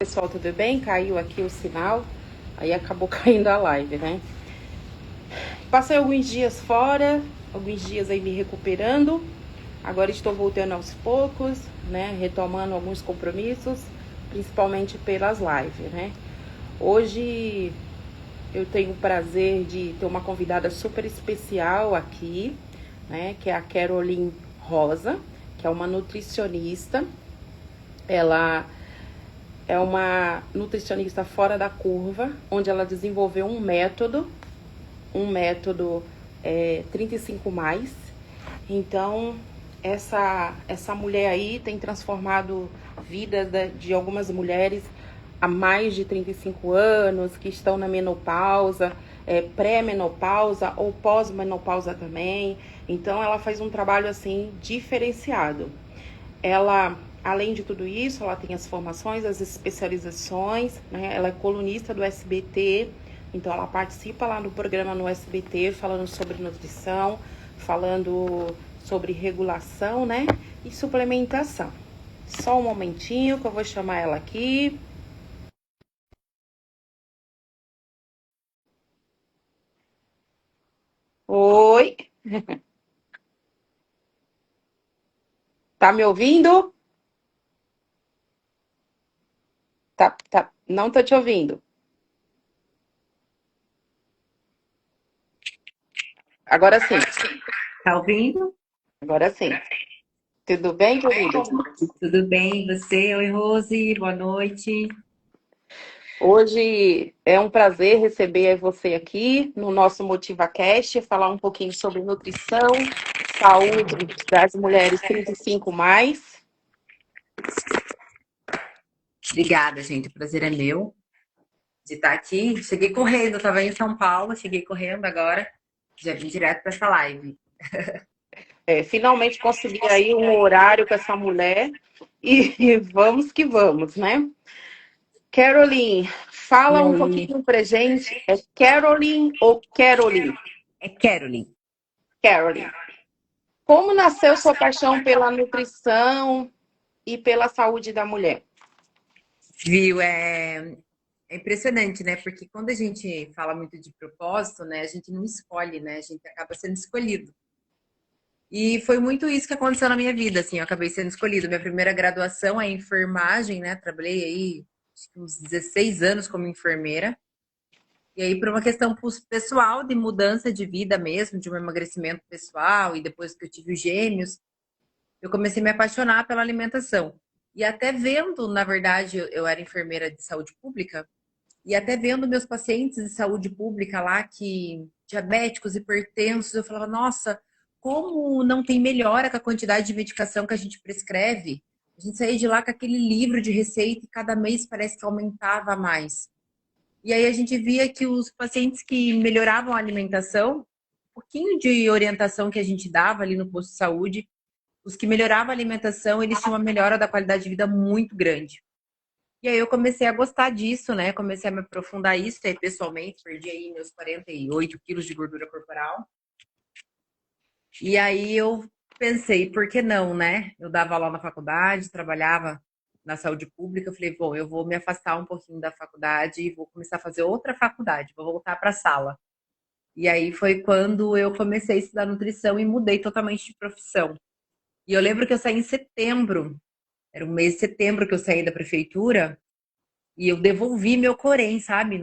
Pessoal, tudo bem? Caiu aqui o sinal, aí acabou caindo a live, né? Passei alguns dias fora, alguns dias aí me recuperando. Agora estou voltando aos poucos, né? Retomando alguns compromissos, principalmente pelas lives, né? Hoje eu tenho o prazer de ter uma convidada super especial aqui, né? Que é a Caroline Rosa, que é uma nutricionista. Ela é uma nutricionista fora da curva, onde ela desenvolveu um método 35 mais. Então, essa mulher aí tem transformado vidas de algumas mulheres há mais de 35 anos, que estão na menopausa, pré-menopausa ou pós-menopausa também. Então, ela faz um trabalho assim diferenciado. Ela, além de tudo isso, ela tem as formações, as especializações, né? Ela é colunista do SBT, então ela participa lá no programa no SBT, falando sobre nutrição, falando sobre regulação, né? E suplementação. Só um momentinho que eu vou chamar ela aqui. Oi, tá me ouvindo? Tá, não tô te ouvindo. Agora sim, Tá ouvindo? agora sim. Tudo bem, querido? Tudo bem? Você? Oi, Rose, boa noite. Hoje é um prazer receber você aqui no nosso MotivaCast, falar um pouquinho sobre nutrição, saúde das mulheres 35 mais. Obrigada, gente. O prazer é meu de estar aqui. Cheguei correndo, estava em São Paulo, cheguei correndo agora. Já vim direto para essa live. Finalmente consegui aí um horário com essa mulher e vamos que vamos, né? Caroline, E fala um aí? pouquinho pra gente. É Caroline ou Caroline? É Caroline. Caroline. Como nasceu sua paixão pela nutrição e pela saúde da mulher? Viu? É impressionante, né? Porque quando a gente fala muito de propósito, né? A gente não escolhe, né? A gente acaba sendo escolhido. E foi muito isso que aconteceu na minha vida, assim, eu acabei sendo escolhida. Minha primeira graduação é em enfermagem, né? Trabalhei aí acho que uns 16 anos como enfermeira. E aí, por uma questão pessoal, de mudança de vida mesmo, de um emagrecimento pessoal, e depois que eu tive os gêmeos, eu comecei a me apaixonar pela alimentação. E até vendo, na verdade, eu era enfermeira de saúde pública, e até vendo meus pacientes de saúde pública lá, que diabéticos, hipertensos, eu falava, nossa, como não tem melhora com a quantidade de medicação que a gente prescreve? A gente saía de lá com aquele livro de receita e cada mês parece que aumentava mais. E aí a gente via que os pacientes que melhoravam a alimentação, um pouquinho de orientação que a gente dava ali no posto de saúde, os que melhoravam a alimentação, eles tinham uma melhora da qualidade de vida muito grande. E aí eu comecei a gostar disso, né? Comecei a me aprofundar isso, aí pessoalmente, perdi aí meus 48 quilos de gordura corporal. E aí eu pensei, por que não, né? Eu dava aula na faculdade, trabalhava na saúde pública, eu falei, bom, eu vou me afastar um pouquinho da faculdade e vou começar a fazer outra faculdade, vou voltar para a sala. E aí foi quando eu comecei a estudar nutrição e mudei totalmente de profissão. E eu lembro que eu saí em setembro, era o mês de setembro que eu saí da prefeitura, e eu devolvi meu Corém, sabe?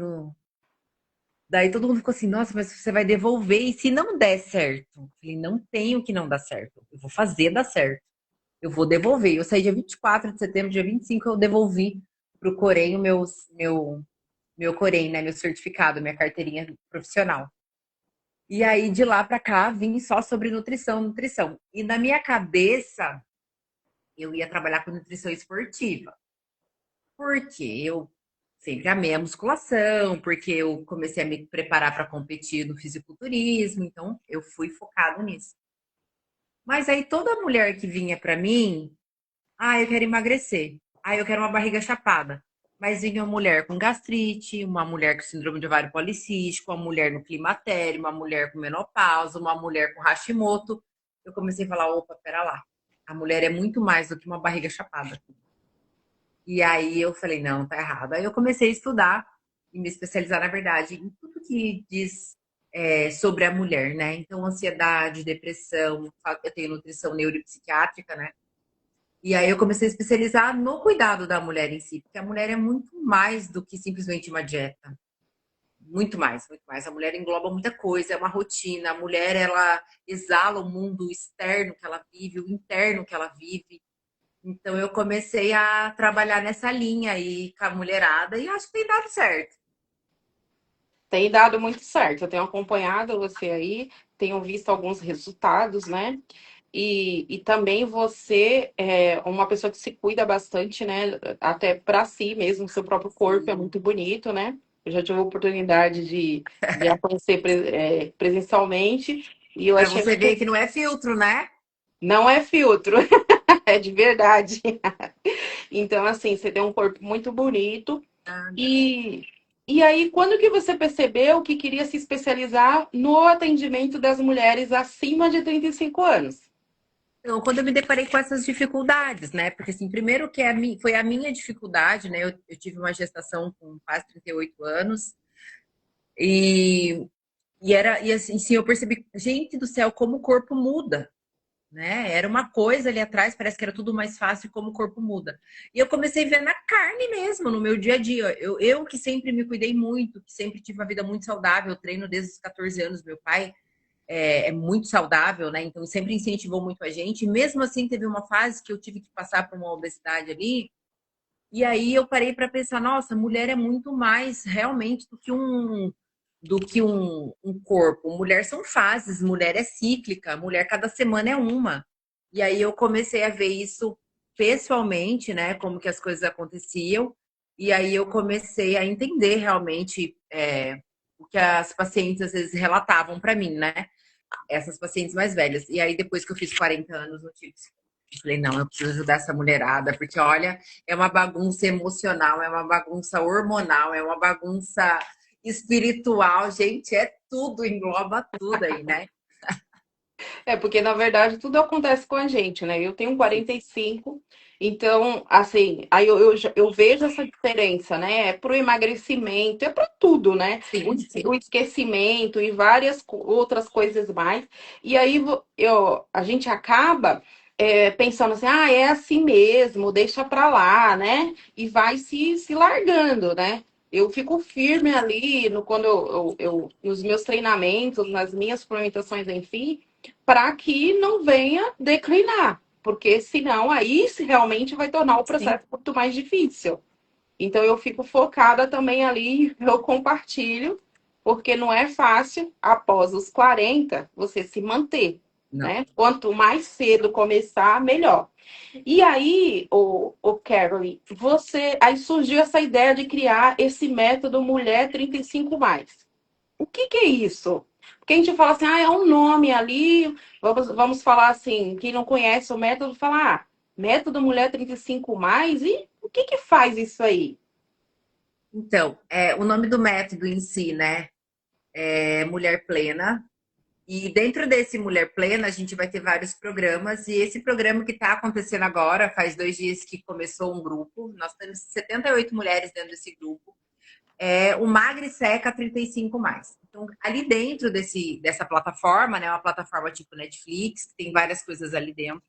Daí todo mundo ficou assim, nossa, mas você vai devolver e se não der certo? Eu falei, não tenho que não dar certo. Eu vou fazer dar certo. Eu vou devolver. Eu saí dia 24 de setembro, dia 25 eu devolvi pro Corém o meu Corém, né? Meu certificado, minha carteirinha profissional. E aí, de lá pra cá, vim só sobre nutrição, nutrição. E na minha cabeça, eu ia trabalhar com nutrição esportiva. Porque eu sempre amei a musculação, porque eu comecei a me preparar para competir no fisiculturismo, então eu fui focado nisso. Mas aí toda mulher que vinha para mim, eu quero emagrecer. Eu quero uma barriga chapada. Mas vinha uma mulher com gastrite, uma mulher com síndrome de ovário policístico, uma mulher no climatério, uma mulher com menopausa, uma mulher com Hashimoto. Eu comecei a falar, opa, pera lá. A mulher é muito mais do que uma barriga chapada. E aí eu falei, não, tá errado. Aí eu comecei a estudar e me especializar, na verdade, em tudo que diz sobre a mulher, né? Então, ansiedade, depressão, eu tenho nutrição neuropsiquiátrica, né? E aí eu comecei a especializar no cuidado da mulher em si, porque a mulher é muito mais do que simplesmente uma dieta. Muito mais, muito mais. A mulher engloba muita coisa, é uma rotina. A mulher, ela exala o mundo externo que ela vive, o interno que ela vive. Então eu comecei a trabalhar nessa linha aí com a mulherada e acho que tem dado certo. Tem dado muito certo. Eu tenho acompanhado você aí, tenho visto alguns resultados, né? E também você é uma pessoa que se cuida bastante, né? Até para si mesmo, seu próprio corpo é Sim. muito bonito, né? Eu já tive a oportunidade de a conhecer presencialmente e eu Para achei você ver muito. que não é filtro, né? Não é filtro, é de verdade. Então, assim, você tem um corpo muito bonito. E, e aí, quando que você percebeu que queria se especializar no atendimento das mulheres acima de 35 anos? Então, quando eu me deparei com essas dificuldades, né? Porque, assim, primeiro que foi a minha dificuldade, né? Eu tive uma gestação com quase 38 anos e, e assim, sim, eu percebi, gente do céu, como o corpo muda, né? Era uma coisa ali atrás, parece que era tudo mais fácil como o corpo muda. E eu comecei a ver na carne mesmo, no meu dia a dia. Eu que sempre me cuidei muito, que sempre tive uma vida muito saudável, eu treino desde os 14 anos, meu pai é muito saudável, né? Então sempre incentivou muito a gente. Mesmo assim, teve uma fase que eu tive que passar por uma obesidade ali. E aí eu parei para pensar, nossa, mulher é muito mais realmente do que um corpo. Mulher são fases, mulher é cíclica, mulher cada semana é uma. E aí eu comecei a ver isso pessoalmente, né? Como que as coisas aconteciam. E aí eu comecei a entender realmente o que as pacientes às vezes relatavam para mim, né? Essas pacientes mais velhas. E aí, depois que eu fiz 40 anos, eu falei, não, eu preciso ajudar essa mulherada, porque olha, é uma bagunça emocional, é uma bagunça hormonal, é uma bagunça espiritual, gente, é tudo, engloba tudo aí, né? É, porque na verdade tudo acontece com a gente, né? Eu tenho 45, então, assim, aí eu vejo essa diferença, né? É pro emagrecimento, é para tudo, né? Sim, sim. O esquecimento e várias outras coisas mais. E aí a gente acaba pensando assim, ah, é assim mesmo, deixa pra lá, né? E vai se largando, né? Eu fico firme ali quando nos meus treinamentos, nas minhas suplementações, enfim, para que não venha declinar, porque senão aí realmente vai tornar o Sim. processo muito mais difícil. Então eu fico focada também ali, eu compartilho, porque não é fácil após os 40 você se manter, Não. né? Quanto mais cedo começar, melhor. E aí, o Carol, você aí surgiu essa ideia de criar esse método Mulher 35 mais. O que que é isso? Porque a gente fala assim, ah, é um nome ali, vamos falar assim, quem não conhece o método, fala, ah, método Mulher 35 mais, e o que que faz isso aí? Então, o nome do método em si, né, é Mulher Plena. E dentro desse Mulher Plena, a gente vai ter vários programas. E esse programa que está acontecendo agora, faz 2 dias que começou um grupo. Nós temos 78 mulheres dentro desse grupo. É o Magre Seca 35 mais. Então, ali dentro dessa plataforma, né, uma plataforma tipo Netflix, que tem várias coisas ali dentro.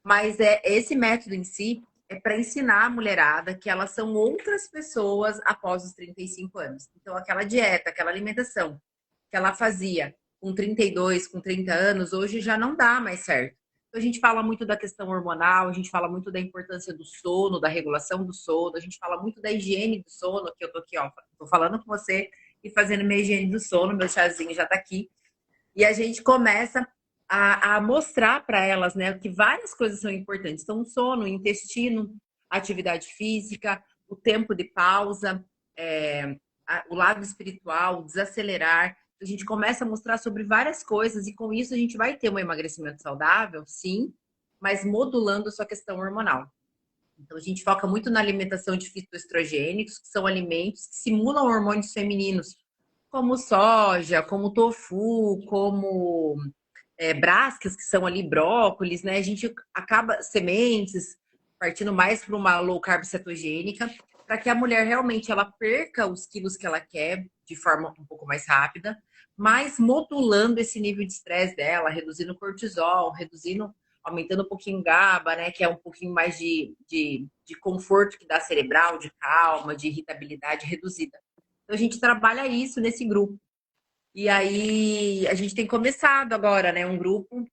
Mas esse método em si é para ensinar a mulherada que elas são outras pessoas após os 35 anos. Então, aquela dieta, aquela alimentação que ela fazia com 32, com 30 anos, hoje já não dá mais certo. Então, a gente fala muito da questão hormonal, a gente fala muito da importância do sono, da regulação do sono, a gente fala muito da higiene do sono, que eu tô aqui, ó, tô falando com você e fazendo minha higiene do sono, meu chazinho já tá aqui. E a gente começa a mostrar para elas, né, que várias coisas são importantes. Então, o sono, o intestino, a atividade física, o tempo de pausa, o lado espiritual, desacelerar. A gente começa a mostrar sobre várias coisas e com isso a gente vai ter um emagrecimento saudável, sim, mas modulando a sua questão hormonal. Então a gente foca muito na alimentação de fitoestrogênicos, que são alimentos que simulam hormônios femininos, como soja, como tofu, como brascas, que são ali brócolis, né? A gente acaba, sementes, partindo mais para uma low carb cetogênica, para que a mulher realmente ela perca os quilos que ela quer de forma um pouco mais rápida, mas modulando esse nível de estresse dela, reduzindo o cortisol, aumentando um pouquinho o GABA, né, que é um pouquinho mais de conforto que dá cerebral, de calma, de irritabilidade reduzida. Então a gente trabalha isso nesse grupo. E aí a gente tem começado agora, né, um grupo.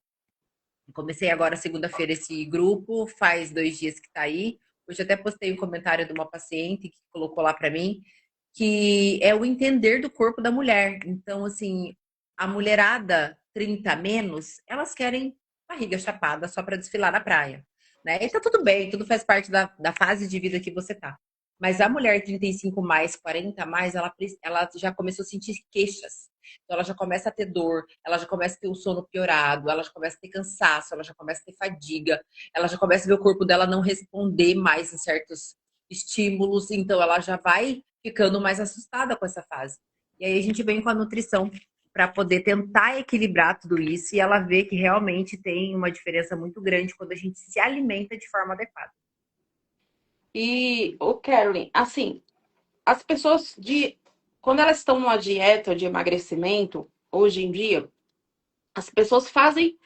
Comecei agora segunda-feira esse grupo, faz 2 dias que tá aí. Hoje eu até postei um comentário de uma paciente que colocou lá para mim, que é o entender do corpo da mulher. Então, assim, a mulherada 30 a menos, elas querem barriga chapada só para desfilar na praia, né? E tá tudo bem, tudo faz parte da fase de vida que você tá. Mas a mulher 35 mais, 40 mais, ela já começou a sentir queixas. Então ela já começa a ter dor, ela já começa a ter o sono piorado, ela já começa a ter cansaço, ela já começa a ter fadiga, ela já começa a ver o corpo dela não responder mais em certos estímulos, então ela já vai ficando mais assustada com essa fase. E aí a gente vem com a nutrição para poder tentar equilibrar tudo isso e ela vê que realmente tem uma diferença muito grande quando a gente se alimenta de forma adequada. E, o Carolyn, assim, as pessoas quando elas estão numa dieta de emagrecimento, hoje em dia, as pessoas fazem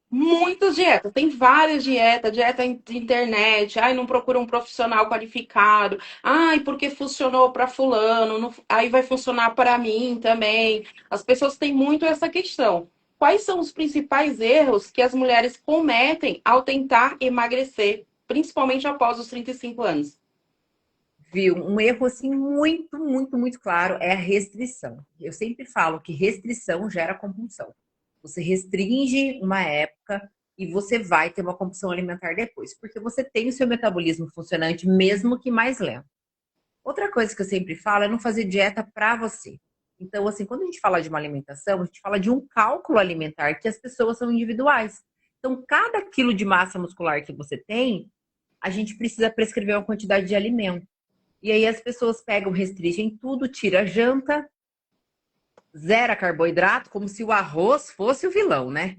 muitas dietas, tem várias dietas, dieta de internet, ai, não procura um profissional qualificado, ai, porque funcionou para fulano, aí vai funcionar para mim também. As pessoas têm muito essa questão. Quais são os principais erros que as mulheres cometem ao tentar emagrecer, principalmente após os 35 anos? Viu? Um erro assim muito, muito, muito claro é a restrição. Eu sempre falo que restrição gera compulsão. Você restringe uma época e você vai ter uma compulsão alimentar depois, porque você tem o seu metabolismo funcionante, mesmo que mais lento. Outra coisa que eu sempre falo é não fazer dieta para você. Então, assim, quando a gente fala de uma alimentação, a gente fala de um cálculo alimentar que as pessoas são individuais. Então, cada quilo de massa muscular que você tem, a gente precisa prescrever uma quantidade de alimento. E aí as pessoas pegam, restringem tudo, tira a janta, zera carboidrato, como se o arroz fosse o vilão, né?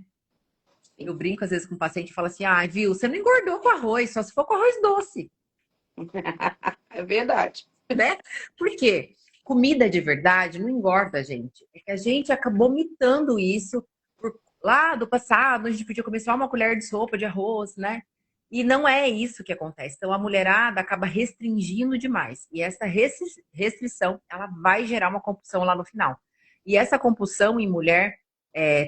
Eu brinco às vezes com o paciente e falo assim: ah, viu, você não engordou com arroz, só se for com arroz doce, É verdade. né? Por quê? Comida de verdade não engorda a gente. É que a gente acabou mitando isso lá do passado, a gente podia comer só uma colher de sopa de arroz, né? E não é isso que acontece. Então a mulherada acaba restringindo demais. E essa restrição, ela vai gerar uma compulsão lá no final. E essa compulsão em mulher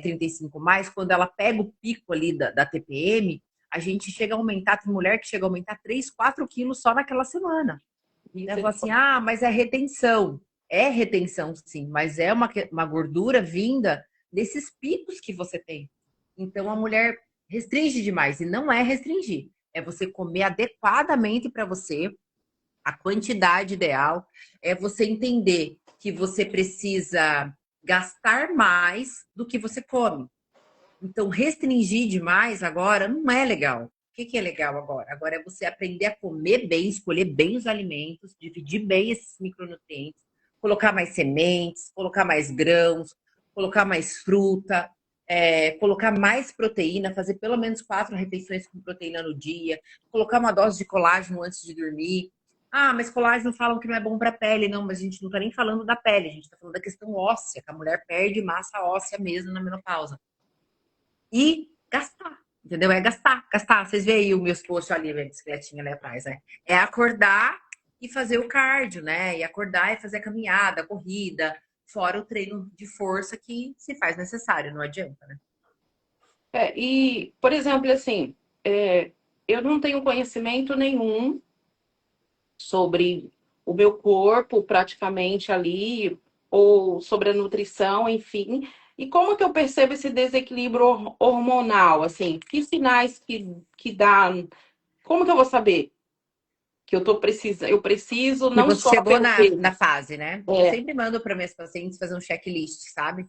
35 mais, quando ela pega o pico ali da TPM, a gente chega a aumentar, tem mulher que chega a aumentar 3, 4 quilos só naquela semana. Ela fala assim, ah, mas é retenção. É retenção, sim, mas é uma gordura vinda desses picos que você tem. Então a mulher restringe demais e não é restringir, é você comer adequadamente para você, a quantidade ideal, é você entender que você precisa gastar mais do que você come. Então restringir demais agora não é legal. O que é legal agora? Agora é você aprender a comer bem, escolher bem os alimentos, dividir bem esses micronutrientes, colocar mais sementes, colocar mais grãos, colocar mais fruta, colocar mais proteína, fazer pelo menos 4 refeições com proteína no dia, colocar uma dose de colágeno antes de dormir. Ah, mas colágeno falam que não é bom para a pele. Não, mas a gente não está nem falando da pele, a gente está falando da questão óssea, que a mulher perde massa óssea mesmo na menopausa. E gastar, entendeu? É gastar, gastar. Vocês veem aí os meus posts ali, minha bicicletinha ali atrás, né? É acordar e fazer o cardio, né? E acordar e fazer a caminhada, a corrida, fora o treino de força que se faz necessário, não adianta, né? E, por exemplo, assim, eu não tenho conhecimento nenhum sobre o meu corpo praticamente ali, ou sobre a nutrição, enfim. E como que eu percebo esse desequilíbrio hormonal, assim? Que sinais que dá? Como que eu vou saber que eu preciso E não você só chegou pelo na peso? fase, né? Eu É, sempre mando para minhas pacientes fazer um checklist, sabe?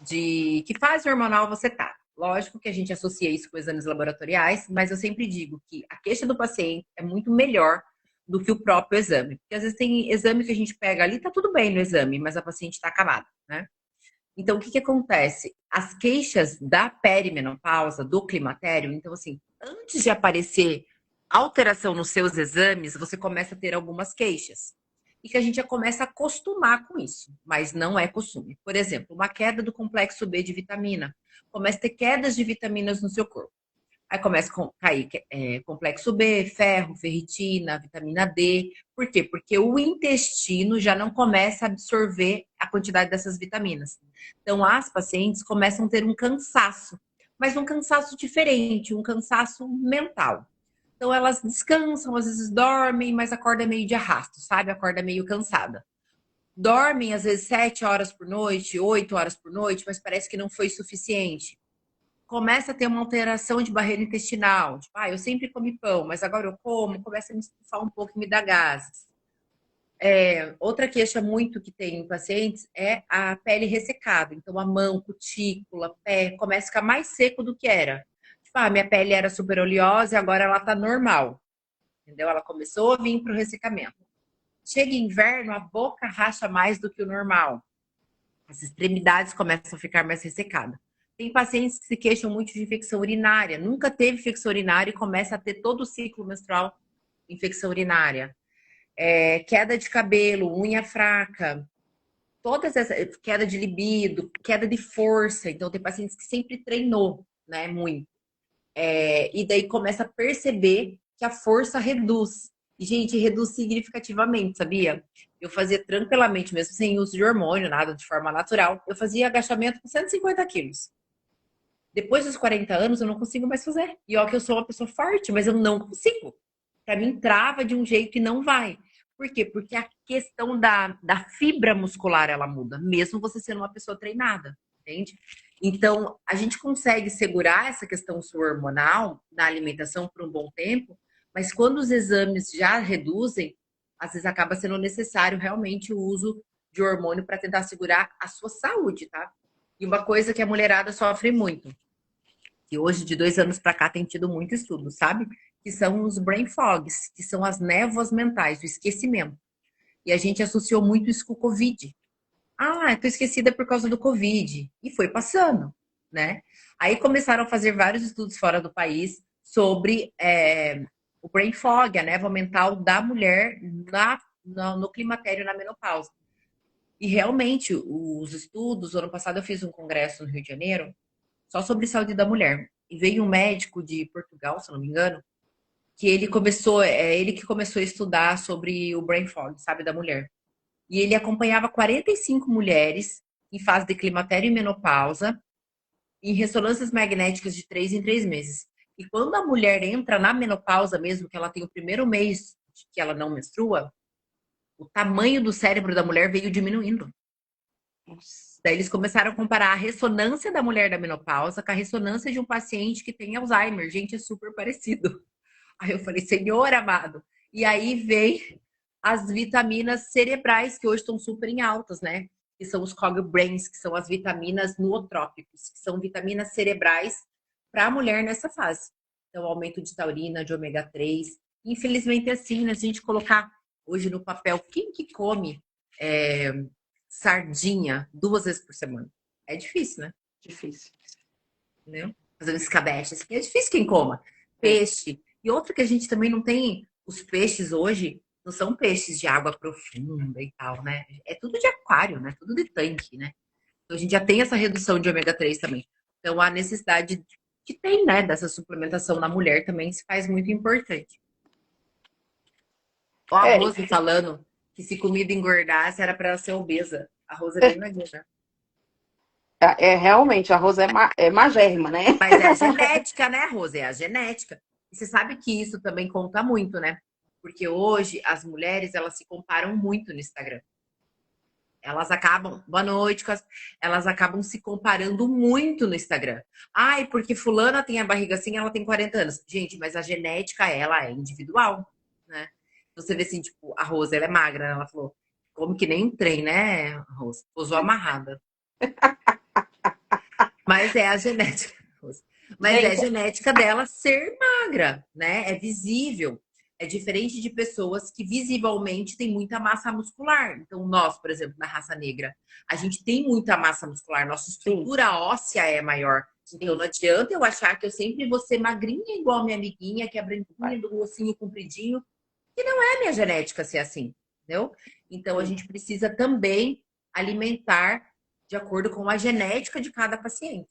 De que fase hormonal você tá. Lógico que a gente associa isso com exames laboratoriais, mas eu sempre digo que a queixa do paciente é muito melhor do que o próprio exame. Porque às vezes tem exame que a gente pega ali, tá tudo bem no exame, mas a paciente tá acabada, né? Então, o que que acontece? As queixas da perimenopausa, do climatério, então assim, antes de aparecer alteração nos seus exames, você começa a ter algumas queixas. E que a gente já começa a acostumar com isso, mas não é costume. Por exemplo, uma queda do complexo B de vitamina. Começa a ter quedas de vitaminas no seu corpo. Aí começa a cair complexo B, ferro, ferritina, vitamina D. Por quê? Porque o intestino já não começa a absorver a quantidade dessas vitaminas. Então, as pacientes começam a ter um cansaço, mas um cansaço diferente, um cansaço mental. Então, elas descansam, às vezes dormem, mas acorda meio de arrasto, sabe? Acorda meio cansada. Dormem, às vezes, 7 horas por noite, 8 horas por noite, mas parece que não foi suficiente. Começa a ter uma alteração de barreira intestinal. Tipo, eu sempre comi pão, mas agora eu como, começa a me estufar um pouco e me dá gases. Outra queixa muito que tem em pacientes é a pele ressecada. Então, a mão, cutícula, pé, começa a ficar mais seco do que era. Tipo, minha pele era super oleosa e agora ela tá normal. Entendeu? Ela começou a vir pro ressecamento. Chega inverno, a boca racha mais do que o normal. As extremidades começam a ficar mais ressecadas. Tem pacientes que se queixam muito de infecção urinária. Nunca teve infecção urinária e começa a ter todo o ciclo menstrual infecção urinária. Queda de cabelo, unha fraca, todas essas, queda de libido, queda de força. Então, tem pacientes que sempre treinou, né, muito. E daí começa a perceber que a força reduz. E, gente, reduz significativamente, sabia? Eu fazia tranquilamente, mesmo sem uso de hormônio, nada, de forma natural. Eu fazia agachamento com 150 quilos. Depois dos 40 anos, eu não consigo mais fazer. E ó, que eu sou uma pessoa forte, mas eu não consigo. Para mim, trava de um jeito e não vai. Por quê? Porque a questão da fibra muscular, ela muda, mesmo você sendo uma pessoa treinada, entende? Então, a gente consegue segurar essa questão hormonal na alimentação por um bom tempo, mas quando os exames já reduzem, às vezes acaba sendo necessário realmente o uso de hormônio para tentar segurar a sua saúde, tá? E uma coisa que a mulherada sofre muito, que hoje, de 2 anos para cá, tem tido muito estudo, sabe? Que são os brain fogs, que são as névoas mentais, o esquecimento. E a gente associou muito isso com o Covid. Eu tô esquecida por causa do Covid. E foi passando, né? Aí começaram a fazer vários estudos fora do país sobre o brain fog, a névoa mental da mulher no climatério, na menopausa. E realmente, os estudos, ano passado eu fiz um congresso no Rio de Janeiro, só sobre saúde da mulher. E veio um médico de Portugal, se eu não me engano, que ele que começou a estudar sobre o brain fog, sabe, da mulher. E ele acompanhava 45 mulheres em fase de climatério e menopausa, em ressonâncias magnéticas de 3 em 3 meses. E quando a mulher entra na menopausa mesmo, que ela tem o primeiro mês que ela não menstrua, o tamanho do cérebro da mulher veio diminuindo. Nossa. Daí eles começaram a comparar a ressonância da mulher da menopausa com a ressonância de um paciente que tem Alzheimer. Gente, é super parecido. Aí eu falei, Senhor amado. E aí vem as vitaminas cerebrais, que hoje estão super em altas, né? Que são os Cog Brains, que são as vitaminas nootrópicos, que são vitaminas cerebrais para a mulher nessa fase. Então, aumento de taurina, de ômega 3. Infelizmente, assim, né? Se a gente colocar hoje no papel, quem que come sardinha 2 vezes por semana? É difícil, né? Difícil. Entendeu? Fazendo escabeche, assim, é difícil quem coma. É. Peixe. E outro que a gente também não tem, os peixes hoje não são peixes de água profunda e tal, né? É tudo de aquário, né? Tudo de tanque, né? Então a gente já tem essa redução de ômega 3 também. Então a necessidade que tem, né, dessa suplementação na mulher também se faz muito importante. Ó, a É, Rose falando que se comida engordasse era para ela ser obesa. A Rose é bem magrinha, né? realmente, a Rosa é magérrima, né? Mas é a genética, né, Rose? É a genética. E você sabe que isso também conta muito, né? Porque hoje as mulheres, elas se comparam muito no Instagram. Elas acabam, boa noite, elas acabam se comparando muito no Instagram. Porque fulana tem a barriga assim, ela tem 40 anos. Gente, mas a genética, ela é individual, né? Você vê assim, tipo, a Rose, ela é magra, né? Ela falou, como que nem um trem, né, Rose? Pousou amarrada. Mas é a genética, Rose. Mas é a Gente, genética dela ser magra, né? É visível. É diferente de pessoas que visivelmente têm muita massa muscular. Então, nós, por exemplo, da raça negra, a gente tem muita massa muscular, nossa Sim, estrutura óssea é maior. Então, sim. não adianta eu achar que eu sempre vou ser magrinha igual a minha amiguinha, que é Vai. branquinha, do ossinho compridinho, que não é minha genética ser assim, entendeu? Então, a Sim. gente precisa também alimentar de acordo com a genética de cada paciente.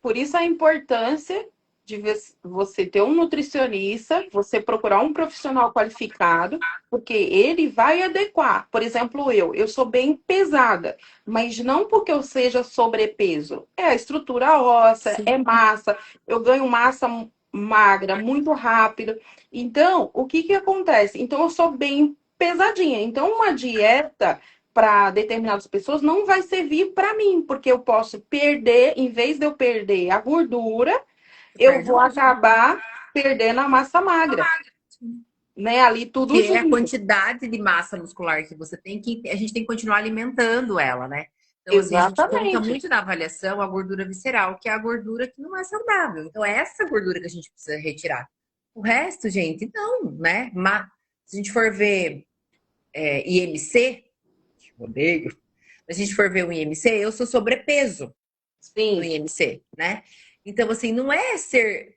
Por isso a importância de você ter um nutricionista, você procurar um profissional qualificado, porque ele vai adequar. Por exemplo, eu sou bem pesada, mas não porque eu seja sobrepeso. É a estrutura óssea, é Sim. massa, eu ganho massa magra muito rápido. Então, o que que acontece? Então, eu sou bem pesadinha. Então, uma dieta para determinadas pessoas não vai servir para mim, porque eu posso perder, em vez de eu perder a gordura, Você eu perde o vou músculo. acabar perdendo a massa magra, né? Ali tudo Que é a junto. quantidade de massa muscular que você tem, que a gente tem que continuar alimentando ela, né? Então, assim, a gente conta Exatamente. muito na avaliação a gordura visceral, que é a gordura que não é saudável. Então, é essa gordura que a gente precisa retirar. O resto, gente, não, né? Mas, se a gente for ver IMC, que eu odeio, se a gente for ver o IMC, eu sou sobrepeso no Sim, IMC, né? Então, assim, não é ser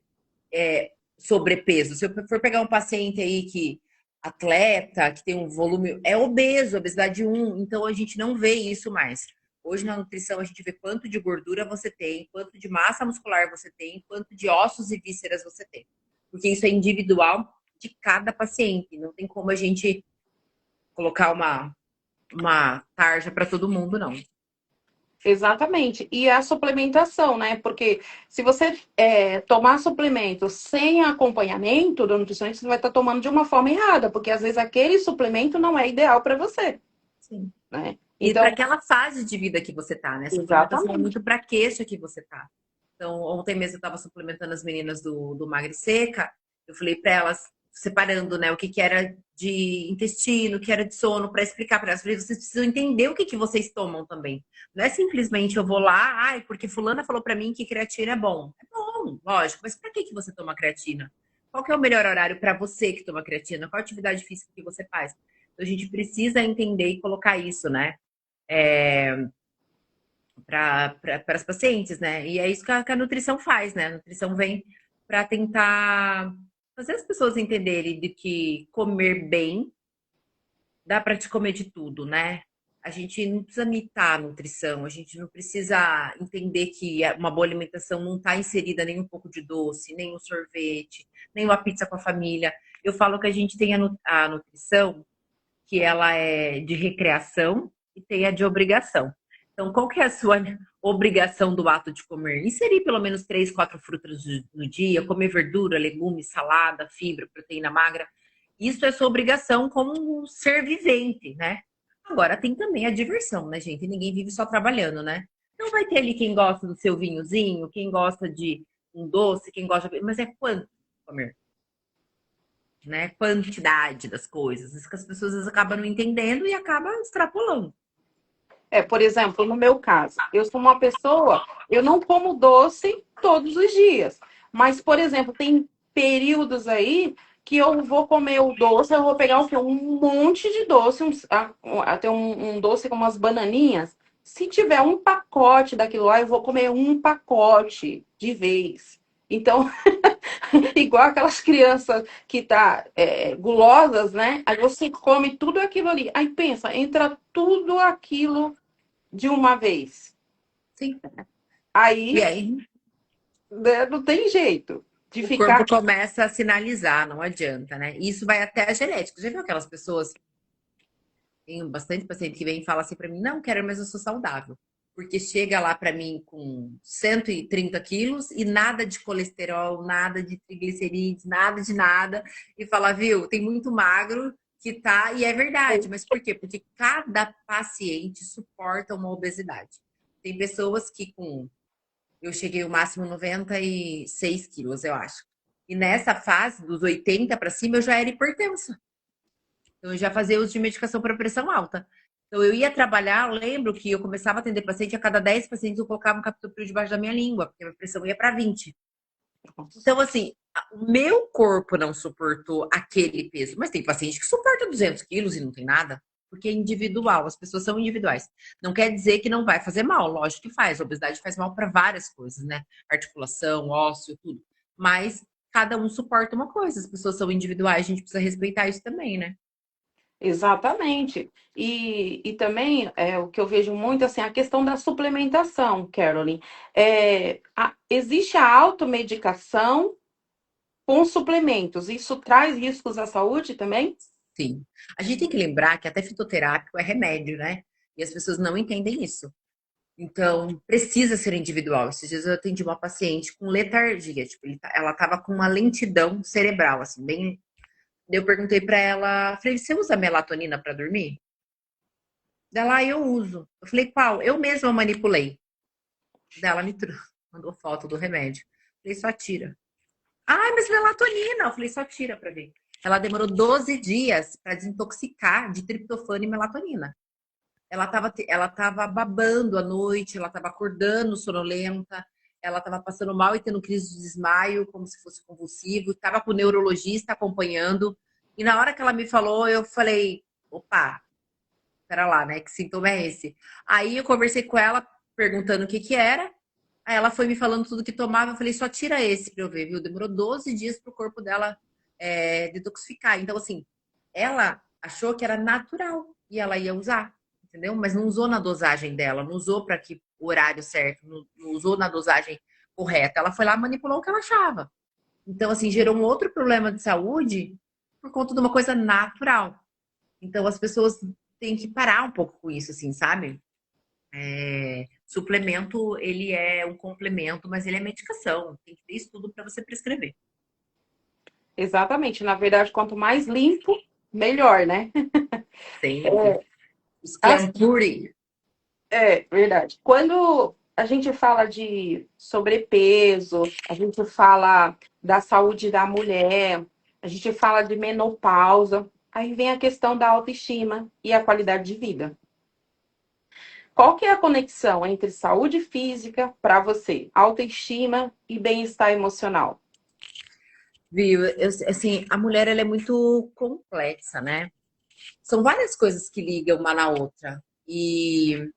sobrepeso. Se eu for pegar um paciente aí que atleta, que tem um volume, é obeso, obesidade 1, então a gente não vê isso mais. Hoje na nutrição a gente vê quanto de gordura você tem, quanto de massa muscular você tem, quanto de ossos e vísceras você tem. Porque isso é individual de cada paciente. Não tem como a gente colocar uma tarja para todo mundo, não. exatamente. E a suplementação, né? Porque se você tomar suplemento sem acompanhamento do nutricionista, você vai estar tomando de uma forma errada, porque às vezes aquele suplemento não é ideal para você, Sim. né? E para Então, aquela fase de vida que você tá, né? Suplementação é exatamente. muito para queixa que você tá. Então, ontem mesmo eu estava suplementando as meninas do Magre Seca. Eu falei para elas, separando, né, o que era de intestino, o que era de sono, para explicar para elas. Falei, vocês precisam entender o que vocês tomam também. Não é simplesmente eu vou lá, ai, porque fulana falou para mim que creatina é bom. É bom, lógico, mas para que você toma creatina? Qual que é o melhor horário para você que toma creatina? Qual atividade física que você faz? Então, a gente precisa entender e colocar isso, né? Para as pacientes, né? E é isso que a nutrição faz, né? A nutrição vem para tentar fazer as pessoas entenderem de que comer bem dá para te comer de tudo, né? A gente não precisa mitar a nutrição, a gente não precisa entender que uma boa alimentação não está inserida nem um pouco de doce, nem um sorvete, nem uma pizza com a família. Eu falo que a gente tem a nutrição que ela é de recreação e tem a de obrigação. Então, qual que é a sua obrigação do ato de comer? Inserir pelo menos 3, 4 frutas no dia, comer verdura, legumes, salada, fibra, proteína magra. Isso é sua obrigação como um ser vivente, né? Agora tem também a diversão, né, gente? Ninguém vive só trabalhando, né? Então vai ter ali quem gosta do seu vinhozinho, quem gosta de um doce, quem gosta de... Mas é quanto comer? Né? Quantidade das coisas. Isso que as pessoas às vezes acabam não entendendo e acabam extrapolando. Por exemplo, no meu caso, eu sou uma pessoa, eu não como doce todos os dias. Mas, por exemplo, tem períodos aí que eu vou comer o doce, eu vou pegar o quê? Um monte de doce, até um doce com umas bananinhas. Se tiver um pacote daquilo lá, eu vou comer um pacote de vez. Então, igual aquelas crianças que gulosas, né? Aí você come tudo aquilo ali. Aí pensa, entra tudo aquilo de uma vez. Sim. E Aí, aí né, não tem jeito de o ficar. corpo começa a sinalizar, não adianta, né? Isso vai até a genética. Já viu aquelas pessoas? Tem bastante paciente que vem e fala assim para mim: não quero, mas eu sou saudável. Porque chega lá para mim com 130 quilos e nada de colesterol, nada de triglicerídeos, nada de nada. E fala, viu, tem muito magro que tá. E é verdade, mas por quê? Porque cada paciente suporta uma obesidade. Tem pessoas que com. Eu cheguei o máximo 96 quilos, eu acho. E nessa fase, dos 80 para cima, eu já era hipertensa. Então, eu já fazia uso de medicação para pressão alta. Então, eu ia trabalhar, eu lembro que eu começava a atender paciente, a cada 10 pacientes eu colocava um captopril debaixo da minha língua, porque a minha pressão ia para 20. Então, assim, o meu corpo não suportou aquele peso, mas tem paciente que suporta 200 quilos e não tem nada, porque é individual, as pessoas são individuais. Não quer dizer que não vai fazer mal, lógico que faz. A obesidade faz mal para várias coisas, né? Articulação, ósseo, tudo. Mas cada um suporta uma coisa, as pessoas são individuais, a gente precisa respeitar isso também, né? Exatamente. E também o que eu vejo muito assim, a questão da suplementação, Caroline. Existe a automedicação com suplementos. Isso traz riscos à saúde também? Sim. A gente tem que lembrar que até fitoterápico é remédio, né? E as pessoas não entendem isso. Então, precisa ser individual. Esses dias eu atendi uma paciente com letargia, tipo, ela tava com uma lentidão cerebral, assim, bem. Eu perguntei pra ela, falei, você usa melatonina pra dormir? Dela, eu uso. Eu falei, qual? Eu mesma manipulei. Dela mandou foto do remédio. Eu falei, só tira. Ah, mas melatonina. Eu falei, só tira pra ver. Ela demorou 12 dias pra desintoxicar de triptofano e melatonina. Ela tava babando à noite, ela tava acordando sonolenta, ela tava passando mal e tendo crise de desmaio, como se fosse convulsivo, tava com o neurologista acompanhando. E na hora que ela me falou, eu falei, opa, pera lá, né? Que sintoma é esse? Aí eu conversei com ela, perguntando o que que era. Aí ela foi me falando tudo que tomava. Eu falei, só tira esse pra eu ver, viu? Demorou 12 dias pro corpo dela detoxificar. Então, assim, ela achou que era natural e ela ia usar, entendeu? Mas não usou na dosagem dela, não usou para que o horário certo, não usou na dosagem correta. Ela foi lá e manipulou o que ela achava. Então, assim, gerou um outro problema de saúde por conta de uma coisa natural. Então, as pessoas têm que parar um pouco com isso, assim, sabe? Suplemento, ele é um complemento, mas ele é medicação. Tem que ter estudo para você prescrever. Exatamente. Na verdade, quanto mais limpo, melhor, né? Sempre. Os As- Clampuri. verdade. Quando a gente fala de sobrepeso, a gente fala da saúde da mulher, a gente fala de menopausa, aí vem a questão da autoestima e a qualidade de vida. Qual que é a conexão entre saúde física para você, autoestima e bem-estar emocional? Viu? Assim, a mulher ela é muito complexa, né? São várias coisas que ligam uma na outra. E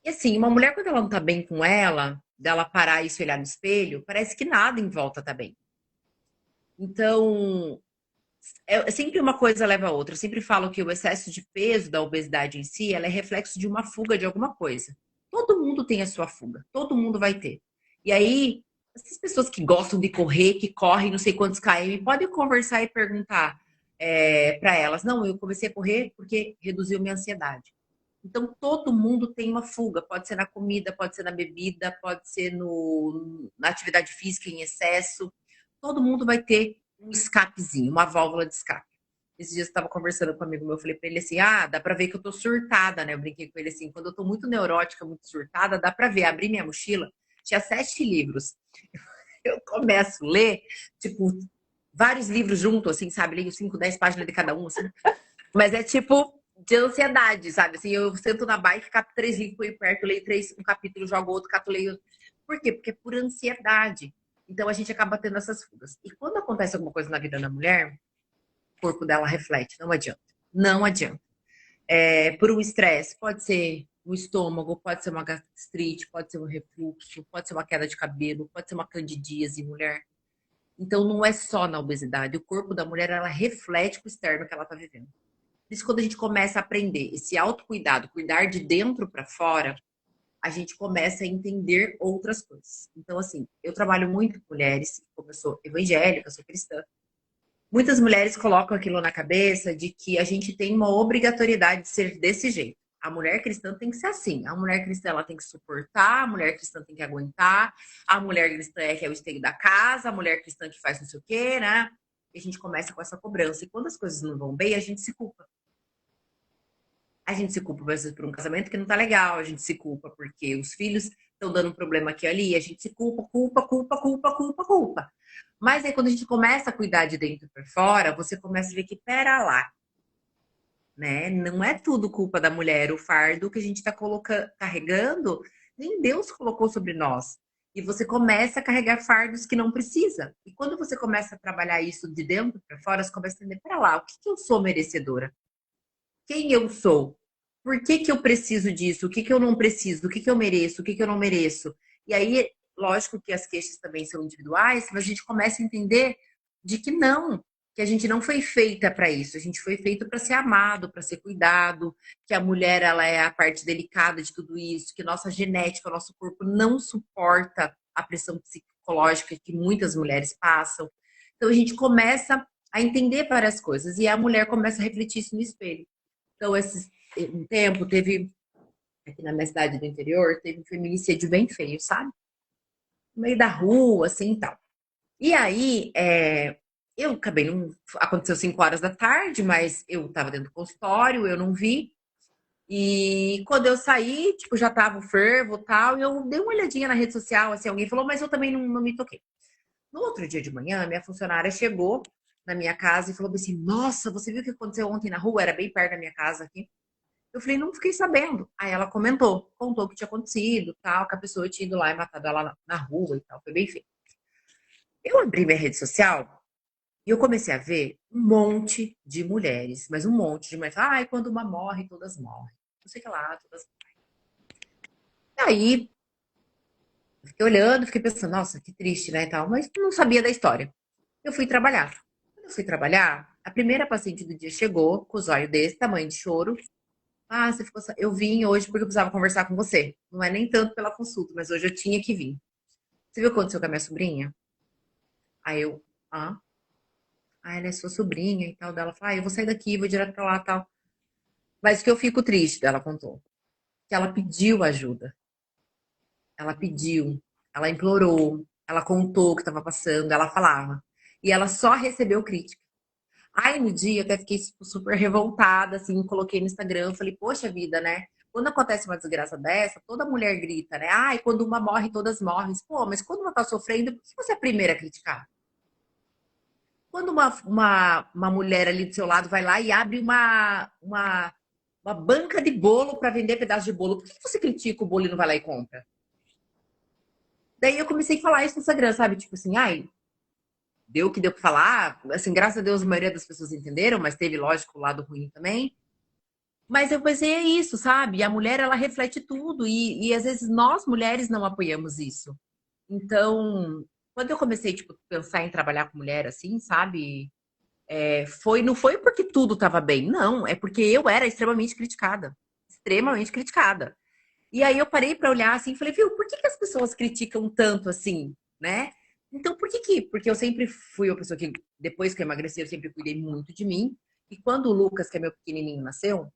assim, uma mulher, quando ela não tá bem com ela, dela parar e se olhar no espelho, parece que nada em volta tá bem. Então, sempre uma coisa leva a outra. Eu sempre falo que o excesso de peso da obesidade em si, ela é reflexo de uma fuga de alguma coisa. Todo mundo tem a sua fuga, todo mundo vai ter. E aí, essas pessoas que gostam de correr, que correm não sei quantos km, podem conversar e perguntar para elas: não, eu comecei a correr porque reduziu minha ansiedade. Então, todo mundo tem uma fuga. Pode ser na comida, pode ser na bebida, pode ser na atividade física em excesso. Todo mundo vai ter um escapezinho, uma válvula de escape. Esses dias eu estava conversando com um amigo meu, eu falei pra ele assim: ah, dá pra ver que eu tô surtada, né? Eu brinquei com ele assim: quando eu tô muito neurótica, muito surtada, dá pra ver. Abri minha mochila, tinha 7 livros. Eu começo a ler, tipo, vários livros juntos, assim, sabe? Leio 5, 10 páginas de cada um, assim. Mas é tipo de ansiedade, sabe? Assim, eu sento na bike, cato 3 livros, põe perto, leio um capítulo, jogo outro, cato, leio. Por quê? Porque é por ansiedade. Então a gente acaba tendo essas fugas. E quando acontece alguma coisa na vida da mulher, o corpo dela reflete. Não adianta. Não adianta. Por um estresse, pode ser o estômago, pode ser uma gastrite, pode ser um refluxo, pode ser uma queda de cabelo, pode ser uma candidíase mulher. Então não é só na obesidade. O corpo da mulher, ela reflete o externo que ela está vivendo. Por isso, quando a gente começa a aprender esse autocuidado, cuidar de dentro para fora, a gente começa a entender outras coisas. Então, assim, eu trabalho muito com mulheres, como eu sou evangélica, eu sou cristã. Muitas mulheres colocam aquilo na cabeça de que a gente tem uma obrigatoriedade de ser desse jeito. A mulher cristã tem que ser assim. A mulher cristã ela tem que suportar, a mulher cristã tem que aguentar, a mulher cristã é que é o esteio da casa, a mulher cristã que faz não sei o quê, né? E a gente começa com essa cobrança. E quando as coisas não vão bem, a gente se culpa. A gente se culpa, às vezes, por um casamento que não tá legal, a gente se culpa porque os filhos estão dando um problema aqui e ali, a gente se culpa, culpa, culpa, culpa, culpa, culpa. Mas aí quando a gente começa a cuidar de dentro para fora, você começa a ver que, pera lá, né? Não é tudo culpa da mulher, o fardo que a gente está carregando, nem Deus colocou sobre nós. E você começa a carregar fardos que não precisa. E quando você começa a trabalhar isso de dentro para fora, você começa a entender, pera lá, o que que eu sou merecedora? Quem eu sou? Por que que eu preciso disso? O que que eu não preciso? O que que eu mereço? O que que eu não mereço? E aí, lógico que as queixas também são individuais, mas a gente começa a entender de que não, que a gente não foi feita para isso. A gente foi feito para ser amado, para ser cuidado, que a mulher ela é a parte delicada de tudo isso, que nossa genética, nosso corpo não suporta a pressão psicológica que muitas mulheres passam. Então a gente começa a entender várias coisas e a mulher começa a refletir isso no espelho. Então, um tempo, teve, aqui na minha cidade do interior, teve um feminicídio bem feio, sabe? No meio da rua, assim e tal. E aí, eu acabei, não, aconteceu 5 horas da tarde, mas eu tava dentro do consultório, eu não vi. E quando eu saí, tipo, já tava o fervo e tal, e eu dei uma olhadinha na rede social, assim, alguém falou, mas eu também não me toquei. No outro dia de manhã, minha funcionária chegou na minha casa e falou assim, nossa, você viu o que aconteceu ontem na rua? Era bem perto da minha casa aqui. Eu falei, não fiquei sabendo. Aí ela contou o que tinha acontecido, tal, que a pessoa tinha ido lá e matado ela na rua e tal. Foi bem feio. Eu abri minha rede social e eu comecei a ver um monte de mulheres, mas um monte de mulheres. Ai, quando uma morre, todas morrem. Não sei o que lá, todas. E aí, eu fiquei olhando, fiquei pensando, nossa, que triste, né, e tal, mas não sabia da história. Eu fui trabalhar. Quando eu fui trabalhar, a primeira paciente do dia chegou com os olhos desse tamanho de choro. Ah, você ficou. Eu vim hoje porque eu precisava conversar com você. Não é nem tanto pela consulta, mas hoje eu tinha que vir. Você viu o que aconteceu com a minha sobrinha? Aí eu, ah, ela é sua sobrinha e tal. Dela falou, eu vou sair daqui, vou direto pra lá e tal. Mas o que eu fico triste, ela contou, que ela pediu ajuda. Ela pediu, ela implorou, ela contou o que estava passando, ela falava. E ela só recebeu crítica. Aí no dia eu até fiquei tipo, super revoltada, assim, coloquei no Instagram, falei, poxa vida, né? Quando acontece uma desgraça dessa, toda mulher grita, né? Ai, quando uma morre, todas morrem. Pô, mas quando uma tá sofrendo, por que você é a primeira a criticar? Quando uma mulher ali do seu lado vai lá e abre uma banca de bolo para vender pedaço de bolo, por que você critica o bolo e não vai lá e compra? Daí eu comecei a falar isso no Instagram, sabe? Tipo assim, ai, deu o que deu pra falar. Assim, graças a Deus, a maioria das pessoas entenderam, mas teve, lógico, o lado ruim também. Mas eu pensei, é isso, sabe? A mulher, ela reflete tudo. E às vezes nós, mulheres, não apoiamos isso. Então, quando eu comecei, tipo, pensar em trabalhar com mulher, assim, sabe? Não foi porque tudo estava bem. Não, é porque eu era extremamente criticada. Extremamente criticada. E aí eu parei para olhar assim e falei, viu, por que que as pessoas criticam tanto assim, né? Então, por que que? Porque eu sempre fui uma pessoa que, depois que eu emagreci, eu sempre cuidei muito de mim. E quando o Lucas, que é meu pequenininho, nasceu,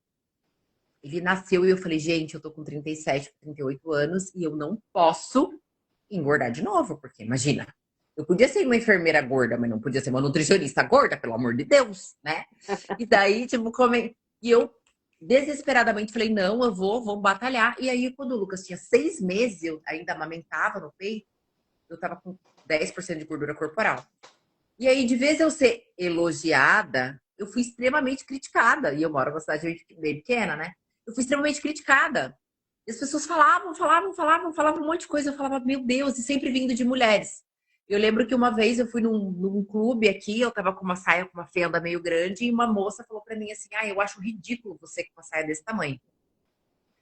ele nasceu e eu falei, gente, eu tô com 37, 38 anos e eu não posso engordar de novo, porque imagina, eu podia ser uma enfermeira gorda, mas não podia ser uma nutricionista gorda, pelo amor de Deus, né? E daí, tipo, e eu desesperadamente falei, não, eu vou batalhar. E aí, quando o Lucas tinha 6 meses, eu ainda amamentava no peito, eu tava com 10% de gordura corporal. E aí, de vez eu ser elogiada, eu fui extremamente criticada. E eu moro numa cidade bem pequena, né? Eu fui extremamente criticada. E as pessoas falavam um monte de coisa. Eu falava, meu Deus, e sempre vindo de mulheres. Eu lembro que uma vez eu fui num clube aqui, eu tava com uma saia com uma fenda meio grande, e uma moça falou pra mim assim: ah, eu acho ridículo você com uma saia desse tamanho.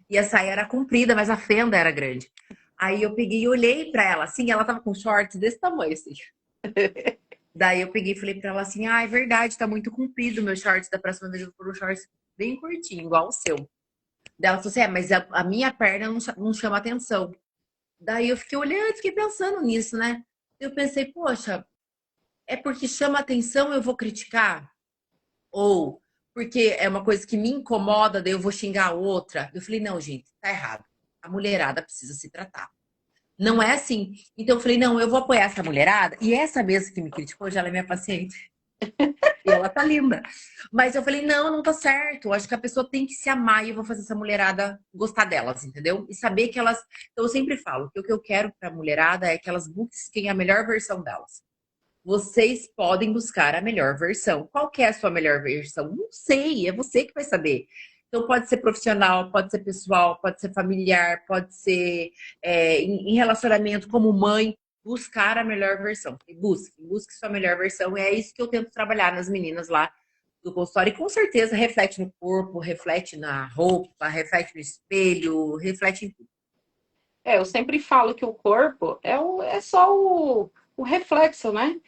E a saia era comprida, mas a fenda era grande. Aí eu peguei e olhei pra ela, assim, ela tava com shorts desse tamanho, assim. Daí eu peguei e falei pra ela assim: ah, é verdade, tá muito comprido o meu shorts. Da próxima vez eu vou pôr um shorts bem curtinho, igual o seu. Daí ela falou assim: mas a minha perna não chama atenção. Daí eu fiquei olhando, fiquei pensando nisso, né? Eu pensei, poxa, é porque chama atenção eu vou criticar? Ou porque é uma coisa que me incomoda, daí eu vou xingar a outra? Eu falei, não, gente, tá errado. A mulherada precisa se tratar. Não é assim. Então eu falei, não, eu vou apoiar essa mulherada. E essa mesma que me criticou, já ela é minha paciente. E ela tá linda. Mas eu falei, não, não tá certo. Eu acho que a pessoa tem que se amar e eu vou fazer essa mulherada gostar delas, entendeu? E saber que elas. Então eu sempre falo que o que eu quero pra mulherada é que elas busquem a melhor versão delas. Vocês podem buscar a melhor versão. Qual que é a sua melhor versão? Não sei, é você que vai saber. Então, pode ser profissional, pode ser pessoal, pode ser familiar, pode ser em relacionamento como mãe, buscar a melhor versão. E busque sua melhor versão. E é isso que eu tento trabalhar nas meninas lá do consultório. E com certeza reflete no corpo, reflete na roupa, reflete no espelho, reflete em tudo. Eu sempre falo que o corpo é só o reflexo, né?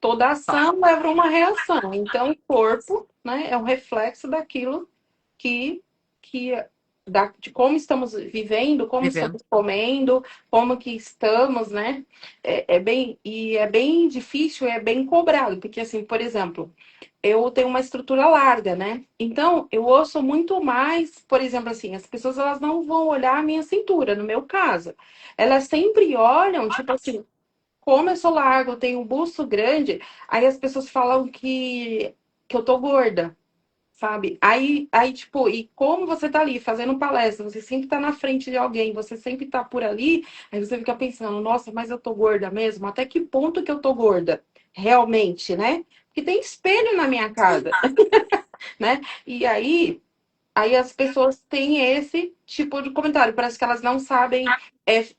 Toda Só, ação leva a uma reação. Então, o corpo, né, é um reflexo daquilo que, que de como estamos vivendo, como vivendo. estamos comendo, como que estamos, né? É bem difícil, é bem cobrado, porque assim, por exemplo, eu tenho uma estrutura larga, né? Então, eu ouço muito mais, por exemplo, assim, as pessoas elas não vão olhar a minha cintura, no meu caso. Elas sempre olham, tipo assim, como eu sou larga, eu tenho um busto grande, aí as pessoas falam que eu tô gorda, sabe? Tipo, e como você tá ali fazendo palestra, você sempre tá na frente de alguém, você sempre tá por ali, aí você fica pensando, nossa, mas eu tô gorda mesmo? Até que ponto que eu tô gorda? Realmente, né? Porque tem espelho na minha casa, né? Aí as pessoas têm esse tipo de comentário. Parece que elas não sabem,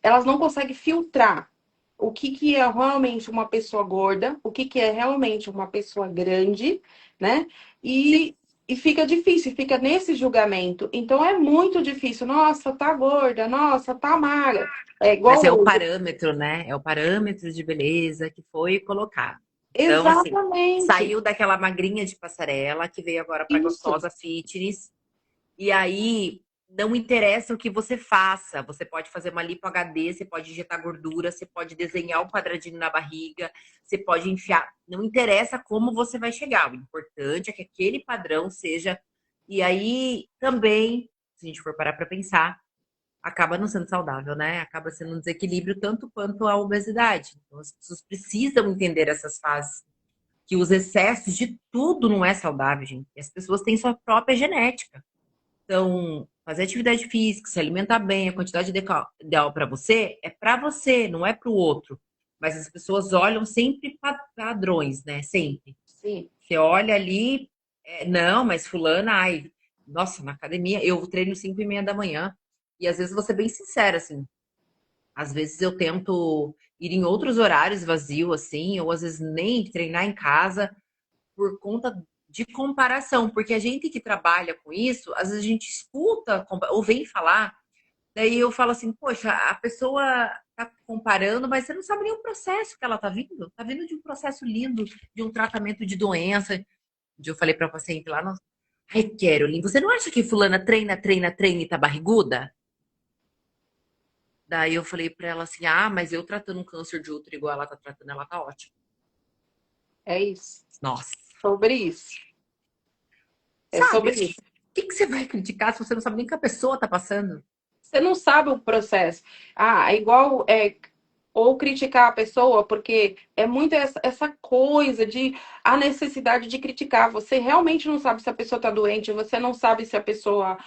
elas não conseguem filtrar o que, que é realmente uma pessoa gorda, o que, que é realmente uma pessoa grande, né? Sim. E fica difícil, fica nesse julgamento. Então é muito difícil. Nossa, tá gorda, nossa, tá magra. É Mas igual é o hoje. parâmetro, né? É o parâmetro de beleza que foi colocado. Então, assim, Exatamente. saiu daquela magrinha de passarela que veio agora para Isso. gostosa fitness. E aí, não interessa o que você faça. Você pode fazer uma lipo HD, você pode injetar gordura, você pode desenhar um quadradinho na barriga, você pode enfiar. Não interessa como você vai chegar. O importante é que aquele padrão seja. E aí, também, se a gente for parar para pensar, acaba não sendo saudável, né? Acaba sendo um desequilíbrio tanto quanto a obesidade. Então, as pessoas precisam entender essas fases, que os excessos de tudo não é saudável, gente. E as pessoas têm sua própria genética. Então, fazer atividade física, se alimentar bem, a quantidade ideal para você, não é para o outro. Mas as pessoas olham sempre padrões, né? Sempre. Sim. Você olha ali, não, mas fulana, ai, nossa, na academia, eu treino 5:30 da manhã. E às vezes vou ser bem sincera, assim, às vezes eu tento ir em outros horários vazio, assim, ou às vezes nem treinar em casa por conta de comparação, porque a gente que trabalha com isso, às vezes a gente escuta ou vem falar, daí eu falo assim, poxa, a pessoa tá comparando, mas você não sabe nem o processo que ela tá vindo de um processo lindo, de um tratamento de doença. Um dia eu falei para a paciente lá, ai, Carolyn, você não acha que fulana treina e tá barriguda? Daí eu falei pra ela assim: ah, mas eu tratando um câncer de útero igual ela tá tratando, ela tá ótima. É isso. Nossa. Sobre isso. É Sabe? sobre O isso. que você vai criticar se você não sabe nem o que a pessoa tá passando? Você não sabe o processo. Ah, é igual ou criticar a pessoa, porque é muito essa coisa de a necessidade de criticar. Você realmente não sabe se a pessoa está doente, você não sabe se a pessoa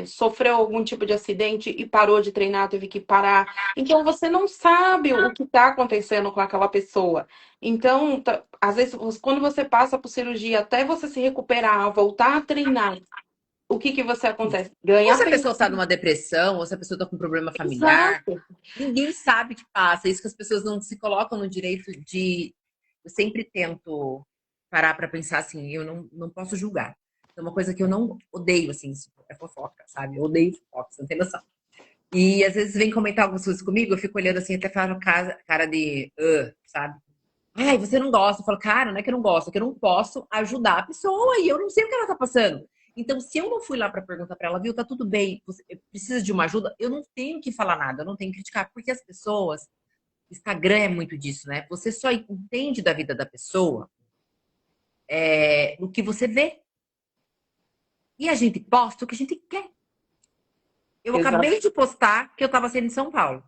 sofreu algum tipo de acidente e parou de treinar, teve que parar. Então você não sabe o que está acontecendo com aquela pessoa. Então, às vezes, quando você passa por cirurgia, até você se recuperar, voltar a treinar, o que que você acontece? Ou Ganha se a tempo. pessoa tá numa depressão, ou se a pessoa tá com um problema familiar. Exato. Ninguém sabe o que passa. É isso que as pessoas não se colocam no direito de. Eu sempre tento parar para pensar assim, eu não posso julgar. É uma coisa que eu não odeio, assim, isso é fofoca, sabe? Eu odeio fofoca, você não tem noção. E às vezes vem comentar algumas coisas comigo, eu fico olhando assim, até falo cara de, sabe? Ai, você não gosta. Eu falo, cara, não é que eu não gosto, é que eu não posso ajudar a pessoa e eu não sei o que ela tá passando. Então, se eu não fui lá para perguntar para ela, viu, tá tudo bem, você precisa de uma ajuda, eu não tenho que falar nada, eu não tenho que criticar, porque as pessoas, Instagram é muito disso, né? Você só entende da vida da pessoa no que você vê. E a gente posta o que a gente quer. Eu Exato. acabei de postar que eu estava saindo de São Paulo.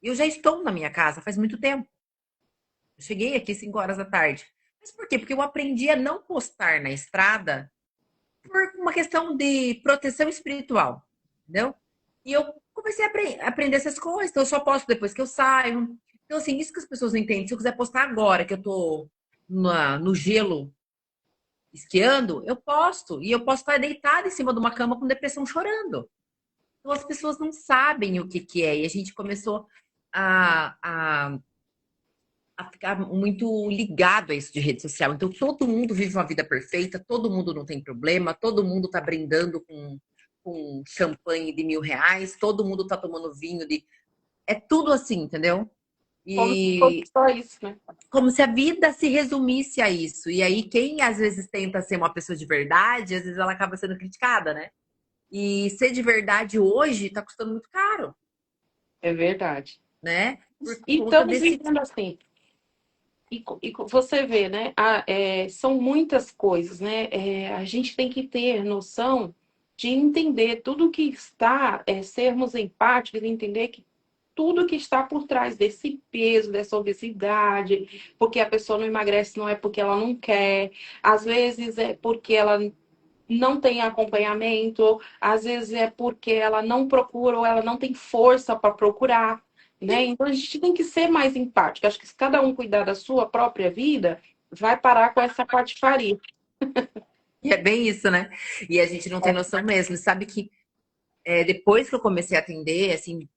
Eu já estou na minha casa faz muito tempo. Eu cheguei aqui 5 horas da tarde. Mas por quê? Porque eu aprendi a não postar na estrada por uma questão de proteção espiritual, entendeu? E eu comecei a aprender essas coisas, então eu só posto depois que eu saio. Então, assim, isso que as pessoas não entendem. Se eu quiser postar agora, que eu tô no gelo esquiando, eu posto. E eu posso estar deitada em cima de uma cama com depressão chorando. Então as pessoas não sabem o que que é. E a gente começou a, a, a ficar muito ligado a isso de rede social. Então todo mundo vive uma vida perfeita, todo mundo não tem problema, todo mundo tá brindando com champanhe de R$ 1.000, todo mundo tá tomando vinho de. É tudo assim, entendeu? Como se fosse E só isso, né? como se a vida se resumisse a isso. E aí, quem às vezes tenta ser uma pessoa de verdade, às vezes ela acaba sendo criticada, né? E ser de verdade hoje tá custando muito caro, É verdade. né? Por E conta estamos desse. vivendo assim. Você vê, né? São muitas coisas, né? A gente tem que ter noção de entender tudo que está, sermos empáticos, entender que tudo que está por trás desse peso, dessa obesidade, porque a pessoa não emagrece, não é porque ela não quer, às vezes é porque ela não tem acompanhamento, às vezes é porque ela não procura ou ela não tem força para procurar, né? Então a gente tem que ser mais empático. Acho que se cada um cuidar da sua própria vida, vai parar com essa patifaria. E é bem isso, né? E a gente não tem noção mesmo. Sabe que depois que eu comecei a atender, assim,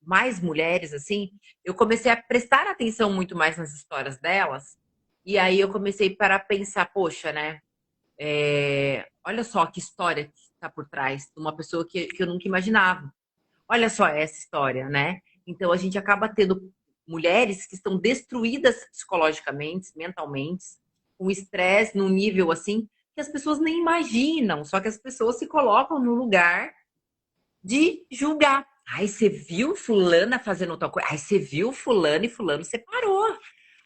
mais mulheres, assim, eu comecei a prestar atenção muito mais nas histórias delas. E aí eu comecei para pensar, poxa, né? Olha só que história que está por trás de uma pessoa que eu nunca imaginava. Olha só essa história, né? Então a gente acaba tendo mulheres que estão destruídas psicologicamente, mentalmente, com estresse num nível assim que as pessoas nem imaginam, só que as pessoas se colocam no lugar de julgar. Ai, você viu fulana fazendo tal coisa? Ai, você viu fulano e fulano separou.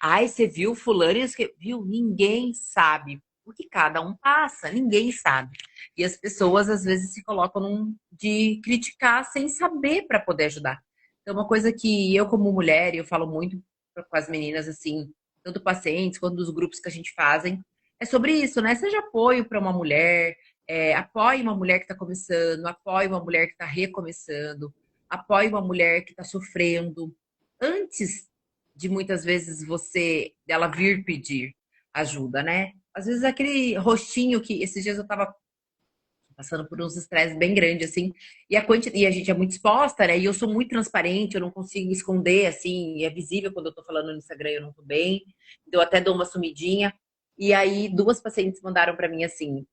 Ai, você viu fulano e viu? Ninguém sabe o que cada um passa, ninguém sabe. E as pessoas às vezes se colocam de criticar sem saber para poder ajudar. Então, uma coisa que eu como mulher, eu falo muito com as meninas assim, tanto pacientes quanto dos grupos que a gente fazem, é sobre isso, né? Seja apoio para uma mulher, apoie uma mulher que está começando, apoie uma mulher que está recomeçando, apoie uma mulher que está sofrendo, antes de muitas vezes dela vir pedir ajuda, né? Às vezes aquele rostinho que esses dias eu estava passando por uns estresses bem grandes, assim, e a gente é muito exposta, né? E eu sou muito transparente, eu não consigo esconder, assim, é visível quando eu tô falando no Instagram, eu não tô bem, então eu até dou uma sumidinha. E aí, duas pacientes mandaram para mim assim,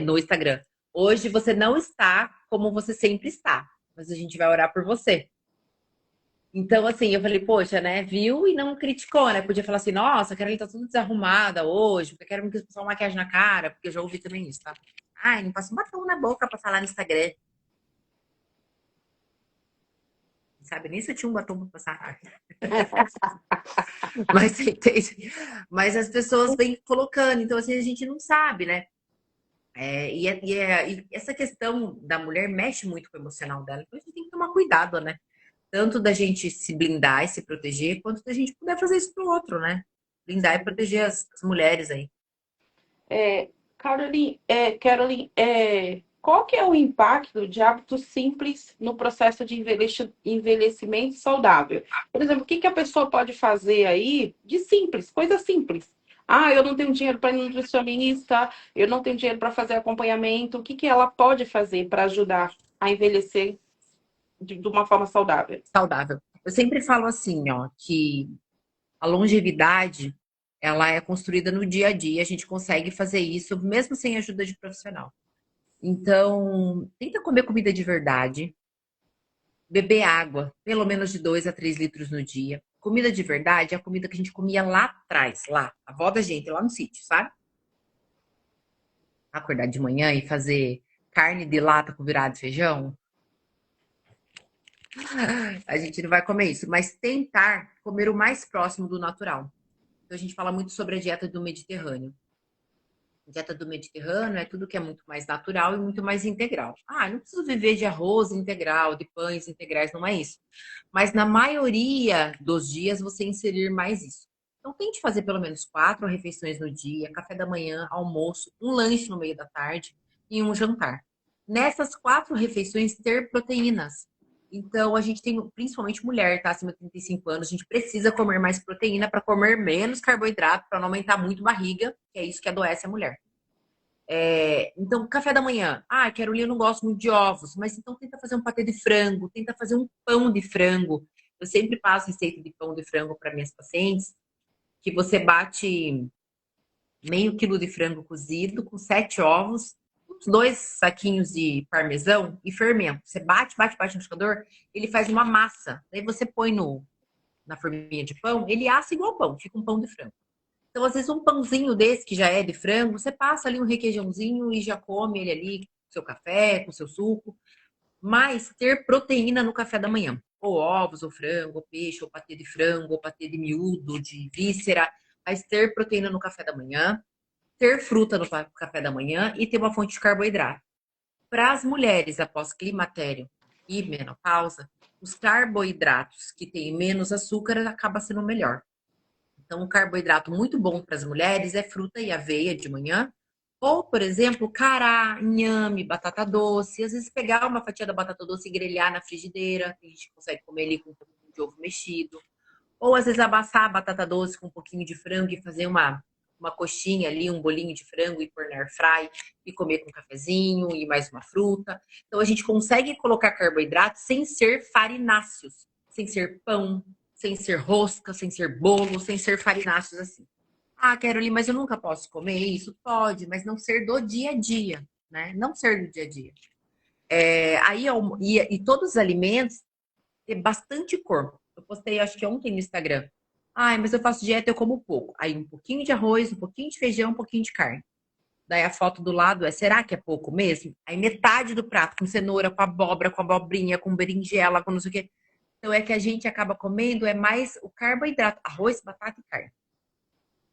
no Instagram: hoje você não está como você sempre está, mas a gente vai orar por você. Então, assim, eu falei, poxa, né? Viu e não criticou, né? Podia falar assim, nossa, a Carolina tá tudo desarrumada hoje, porque eu quero que passar uma maquiagem na cara, porque eu já ouvi também isso, tá? Ai, não passa um batom na boca pra falar no Instagram. Sabe nem se eu tinha um batom pra passar. Mas você entende? Mas as pessoas vêm colocando, então assim, a gente não sabe, né? E essa questão da mulher mexe muito com o emocional dela, então a gente tem que tomar cuidado, né? Tanto da gente se blindar e se proteger, quanto da gente poder fazer isso pro outro, né? Blindar e proteger as mulheres aí. Caroline, qual que é o impacto de hábitos simples no processo de envelhecimento saudável? Por exemplo, o que que a pessoa pode fazer aí de simples, coisa simples? Ah, eu não tenho dinheiro para ir nutricionista, eu não tenho dinheiro para fazer acompanhamento. O que que ela pode fazer para ajudar a envelhecer de uma forma saudável? Saudável. Eu sempre falo assim, ó, que a longevidade, ela é construída no dia a dia, a gente consegue fazer isso mesmo sem ajuda de profissional. Então, tenta comer comida de verdade, beber água, pelo menos de 2 a 3 litros no dia. Comida de verdade é a comida que a gente comia lá atrás, lá, a avó da gente, lá no sítio, sabe? Acordar de manhã e fazer carne de lata com virado de feijão. A gente não vai comer isso, mas tentar comer o mais próximo do natural. Então, a gente fala muito sobre a dieta do Mediterrâneo. A dieta do Mediterrâneo é tudo que é muito mais natural e muito mais integral. Ah, não preciso viver de arroz integral, de pães integrais, não é isso. Mas na maioria dos dias você inserir mais isso. Então tente fazer pelo menos 4 refeições no dia: café da manhã, almoço, um lanche no meio da tarde e um jantar. Nessas 4 refeições ter proteínas. Então a gente tem, principalmente mulher, tá? Acima de 35 anos, a gente precisa comer mais proteína para comer menos carboidrato, para não aumentar muito barriga, que é isso que adoece a mulher. Então, café da manhã. Ah, Carolina, eu não gosto muito de ovos, mas então tenta fazer um patê de frango, tenta fazer um pão de frango. Eu sempre passo receita de pão de frango para minhas pacientes, que você bate meio quilo de frango cozido com 7 ovos, uns 2 saquinhos de parmesão e fermento. Você bate, bate, bate no liquidificador, ele faz uma massa. Daí você põe na forminha de pão, ele assa igual pão, fica um pão de frango. Então, às vezes, um pãozinho desse que já é de frango, você passa ali um requeijãozinho e já come ele ali com seu café, com seu suco. Mas ter proteína no café da manhã. Ou ovos, ou frango, ou peixe, ou patê de frango, ou patê de miúdo, de víscera. Mas ter proteína no café da manhã, ter fruta no café da manhã e ter uma fonte de carboidrato. Para as mulheres após climatério e menopausa, os carboidratos que têm menos açúcar acaba sendo melhor. Então, um carboidrato muito bom para as mulheres é fruta e aveia de manhã. Ou, por exemplo, cará, inhame, batata doce. Às vezes pegar uma fatia da batata doce e grelhar na frigideira. A gente consegue comer ali com um pouquinho de ovo mexido. Ou, às vezes, amassar a batata doce com um pouquinho de frango e fazer uma coxinha ali, um bolinho de frango e pôr na air fry e comer com um cafezinho e mais uma fruta. Então, a gente consegue colocar carboidrato sem ser farináceos, sem ser pão, sem ser rosca, sem ser bolo, sem ser farináceos assim. Ah, Carolina, mas eu nunca posso comer isso? Pode, mas não ser do dia a dia, né? Não ser do dia a dia. E todos os alimentos têm bastante cor. Eu postei, acho que ontem no Instagram. Ai, mas eu faço dieta, eu como pouco. Aí um pouquinho de arroz, um pouquinho de feijão, um pouquinho de carne. Daí a foto do lado será que é pouco mesmo? Aí metade do prato com cenoura, com abóbora, com abobrinha, com berinjela, com não sei o quê. Então é que a gente acaba comendo mais o carboidrato, arroz, batata e carne.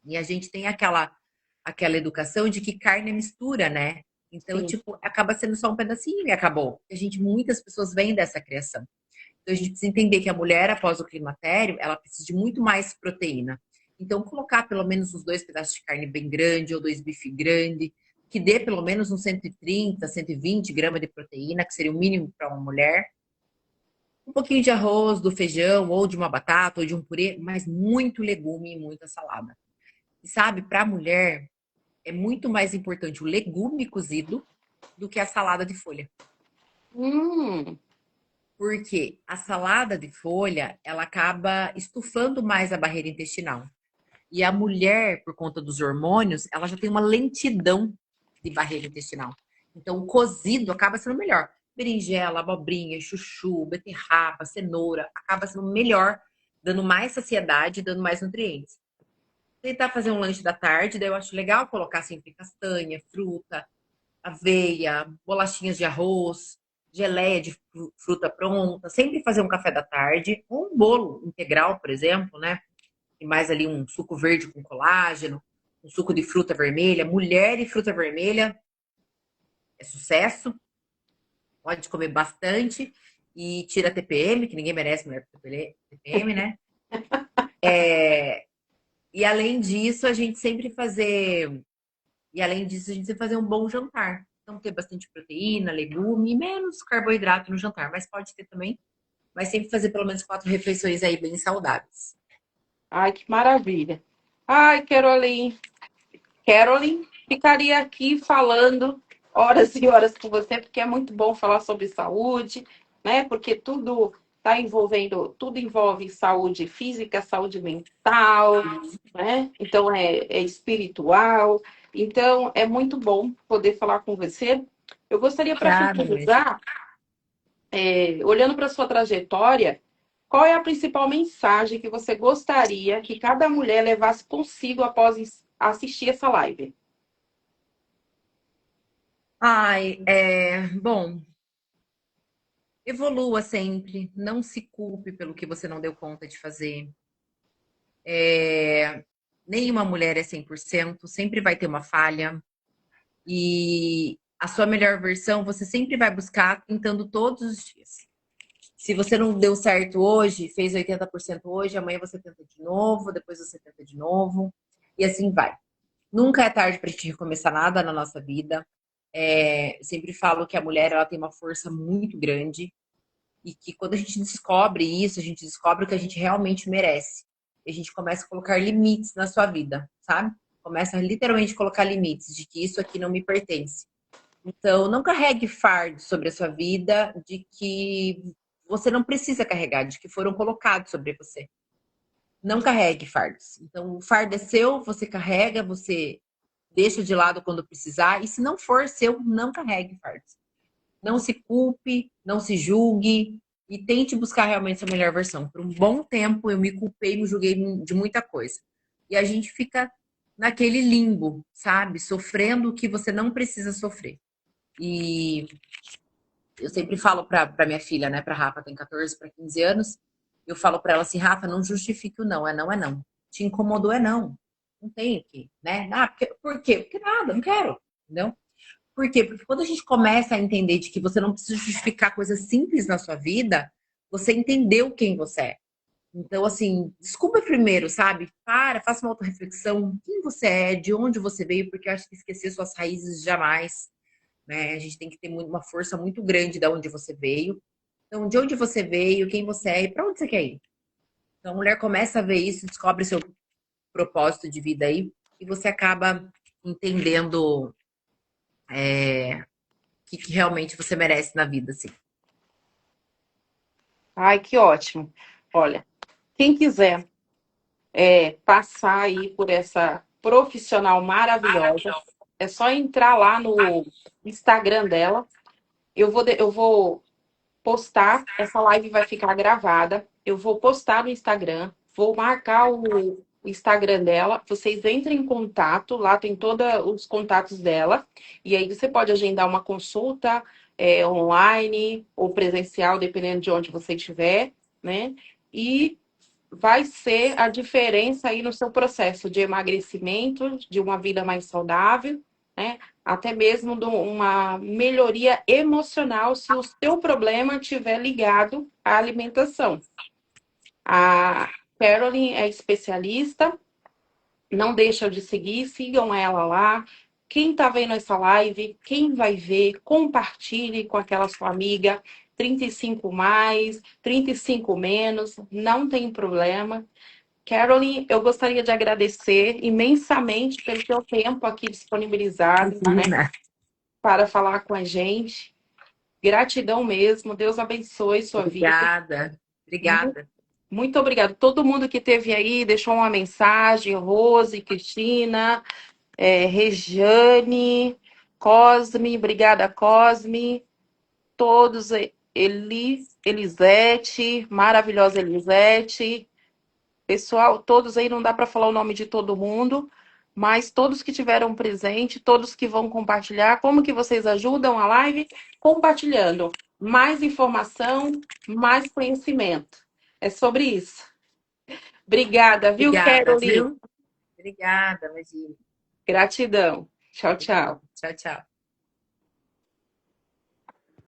E a gente tem aquela educação de que carne é mistura, né? Então, Sim. tipo, acaba sendo só um pedacinho e acabou. Muitas pessoas vêm dessa criação. Então, a gente precisa entender que a mulher, após o climatério, ela precisa de muito mais proteína. Então, colocar pelo menos uns 2 pedaços de carne bem grande ou 2 bifes grandes, que dê pelo menos uns 130, 120 gramas de proteína, que seria o mínimo para uma mulher. Um pouquinho de arroz, do feijão, ou de uma batata, ou de um purê, mas muito legume e muita salada. E sabe, para a mulher, é muito mais importante o legume cozido do que a salada de folha. Hum, Porque a salada de folha, ela acaba estufando mais a barreira intestinal. E a mulher, por conta dos hormônios, ela já tem uma lentidão de barreira intestinal. Então, o cozido acaba sendo melhor. Berinjela, abobrinha, chuchu, beterraba, cenoura, acaba sendo melhor, dando mais saciedade, dando mais nutrientes. Tentar fazer um lanche da tarde, daí eu acho legal colocar sempre castanha, fruta, aveia, bolachinhas de arroz, geleia de fruta pronta, sempre fazer um café da tarde, ou um bolo integral, por exemplo, né? E mais ali um suco verde com colágeno, um suco de fruta vermelha. Mulher e fruta vermelha é sucesso, pode comer bastante e tira TPM, que ninguém merece mulher com TPM, né? E além disso, a gente sempre fazer E além disso, a gente sempre fazer um bom jantar. Então, ter bastante proteína, legume e menos carboidrato no jantar. Mas pode ter também. Mas sempre fazer pelo menos 4 refeições aí bem saudáveis. ai, que maravilha. Ai, Caroline, ficaria aqui falando horas e horas com você, porque é muito bom falar sobre saúde, né? Porque tudo envolve saúde física, saúde mental, né? Então é espiritual. Então é muito bom poder falar com você. Eu gostaria para Ah, mas... finalizar, olhando para sua trajetória, qual é a principal mensagem que você gostaria que cada mulher levasse consigo após assistir essa live? Ai, bom, evolua sempre. Não se culpe pelo que você não deu conta de fazer. Nenhuma mulher é 100%, sempre vai ter uma falha. E a sua melhor versão você sempre vai buscar tentando todos os dias. Se você não deu certo hoje, fez 80% hoje, amanhã você tenta de novo, depois você tenta de novo, e assim vai. Nunca é tarde para a gente recomeçar nada na nossa vida. Eu sempre falo que a mulher ela tem uma força muito grande e que quando a gente descobre isso, a gente descobre o que a gente realmente merece. E a gente começa a colocar limites na sua vida, sabe? Começa a literalmente colocar limites de que isso aqui não me pertence. Então, não carregue fardo sobre a sua vida de que você não precisa carregar, de que foram colocados sobre você. Não carregue fardos. Então, o fardo é seu, você carrega, você deixa de lado quando precisar, e se não for seu, não carregue fardos. Não se culpe, não se julgue e tente buscar realmente sua melhor versão. Por um bom tempo eu me culpei, me julguei de muita coisa. E a gente fica naquele limbo, sabe? Sofrendo o que você não precisa sofrer. E eu sempre falo para minha filha, né, para Rafa, tem 14 para 15 anos, eu falo para ela assim, Rafa, não justifique o não, é não, é não. Te incomodou, é não. Não tem que, né? Ah, por quê? Porque nada, não quero, entendeu? Por quê? Porque quando a gente começa a entender de que você não precisa justificar coisas simples na sua vida, você entendeu quem você é. Então, assim, desculpa primeiro, sabe? Faça uma autorreflexão. Quem você é, de onde você veio, porque eu acho que esquecer suas raízes jamais, né? A gente tem que ter uma força muito grande de onde você veio. Então, de onde você veio, quem você é e para onde você quer ir. Então, a mulher começa a ver isso, descobre seu propósito de vida aí, e você acaba entendendo que realmente você merece na vida, assim. Ai, que ótimo. Olha, quem quiser passar aí por essa profissional maravilhosa, é só entrar lá no Instagram dela. Eu vou postar, essa live vai ficar gravada. Eu vou postar no Instagram, vou marcar o Instagram dela. Vocês entrem em contato, lá tem todos os contatos dela. E aí você pode agendar uma consulta online ou presencial, dependendo de onde você estiver, né? E vai ser a diferença aí no seu processo de emagrecimento, de uma vida mais saudável, né? Até mesmo de uma melhoria emocional se o seu problema estiver ligado à alimentação. A Caroline é especialista, não deixa de seguir, sigam ela lá. Quem está vendo essa live, quem vai ver, compartilhe com aquela sua amiga. 35 mais, 35 menos, não tem problema. Caroline, eu gostaria de agradecer imensamente pelo seu tempo aqui disponibilizado, né, Imagina. para falar com a gente. Gratidão mesmo. Deus abençoe sua vida. Obrigada. Mu- Obrigada. Muito obrigada. Todo mundo que esteve aí deixou uma mensagem. Rose, Cristina, Rejane, Cosme. Obrigada, Cosme. Todos. Elisete, maravilhosa Elisete. Pessoal, todos aí, não dá para falar o nome de todo mundo, mas todos que tiveram presente, todos que vão compartilhar, como que vocês ajudam a live? Compartilhando mais informação, mais conhecimento. É sobre isso. Obrigada, viu, Obrigada, Caroline? viu? Obrigada, imagina. Gratidão. Tchau, Obrigada. tchau. Tchau, tchau.